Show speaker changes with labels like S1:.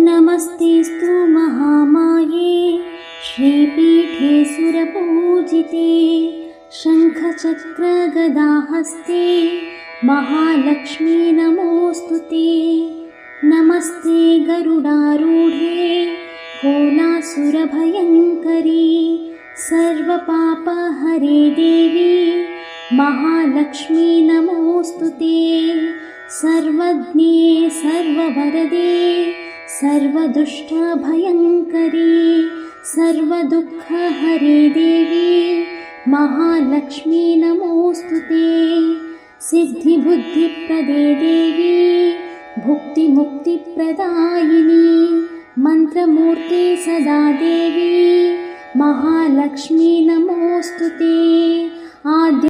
S1: नमस्तेस्तु महामाये श्रीपीठे सुरपूजिते शङ्खचक्रगदाहस्ते महालक्ष्मी नमोऽस्तुते। नमस्ते गरुडारूढे कोलासुरभयङ्करी सर्वपापहरे देवी महालक्ष्मी नमोऽस्तुते। सर्वज्ञे सर्ववरदे सर्वदुष्टभयङ्करी सर्वदुःखहरे देवी महालक्ष्मी नमोऽस्तुते। सिद्धिबुद्धिप्रदे देवी भुक्तिमुक्तिप्रदायिनी मन्त्रमूर्ते सदा देवी महालक्ष्मी नमोऽस्तुते।